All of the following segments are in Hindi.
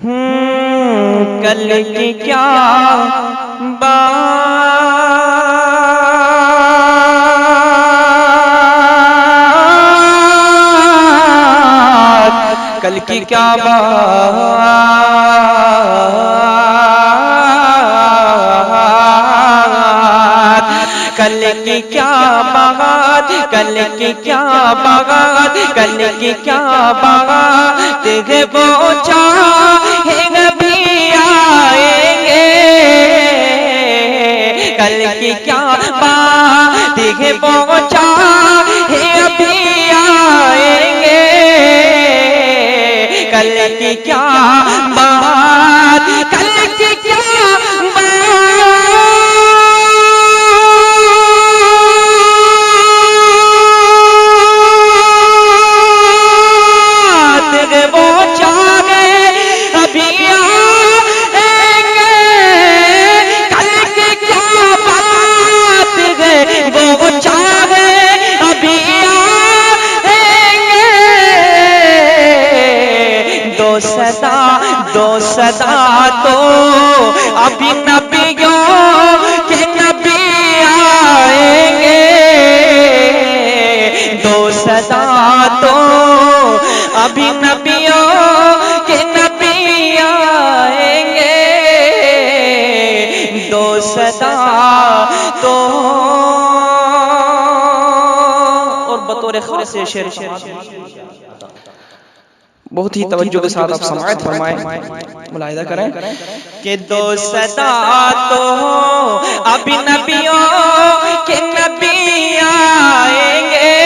कल की क्या बात, कल की क्या बात, कल की क्या बात, कल की क्या बात, कल की क्या बात है, वो चाहे भी आएंगे। कल की क्या बात है, वो चाहे भी आएंगे। कल की क्या बात, कल की क्या दो सदा तो अभी नबियों के नबी आएंगे। दो सदा तो अभी नबियों के नबी आएंगे। दो सदा तो और बतौर खास शेर बहुत ही तवज्जो के साथ आप समाअत फरमाएं, मुलाहिदा करें कि दो सदा तो अभी नबियों के नबी आएंगे।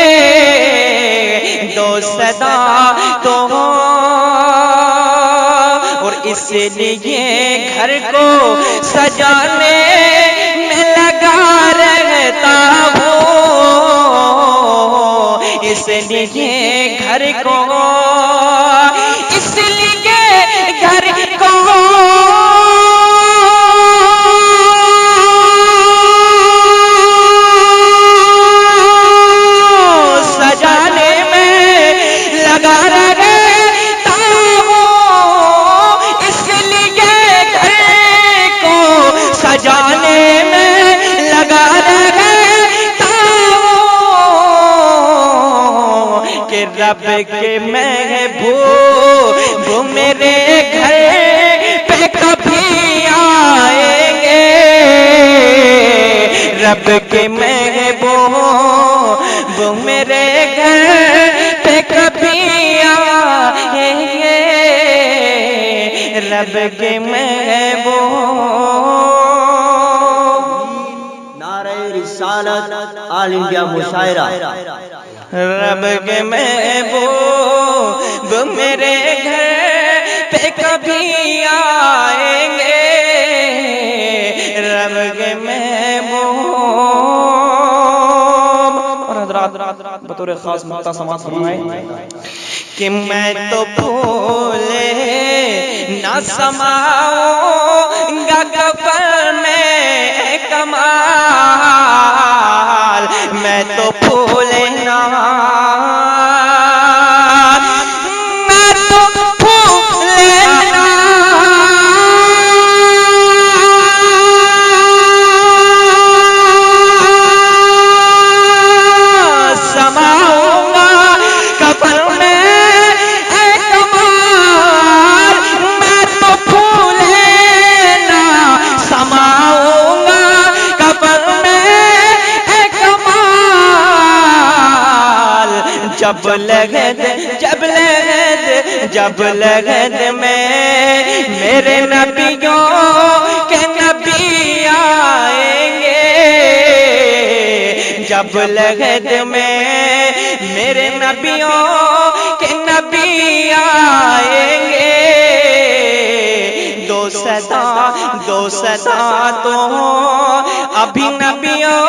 दो सदा तो और इसलिए घर को सजाने में लगा रहता हूँ। इसलिए घर को, इसलिए घर को सजाने में लगा रहता हूँ। इसलिए घर को सजाने में लगा रहता हूँ कि रब के महबूब वो मेरे घर पे कभी आएंगे। रब के महबूब वो मेरे घर पे कभी आएंगे। रब के महबूब। नारे रिसालत ऑल इंडिया मुशायरा। रब के महबूब मेरे घर पे कभी आएंगे। रब के महबूब। और हज़रात बतौर खास मक्ता समात फरमाएं कि मैं तो भूले ना समाऊंगा कफन में कमाल। मैं तो भूले ना, मैं तो भूले ना समाऊंगा कफन में कमाल। मैं तो भूले ना समाऊंगा कफन में कमाल। जब लगद में मेरे नबियों के नबी आएंगे। जब लगद में मेरे नबियों के नबी आएंगे। दो सदा तो अभी नबियों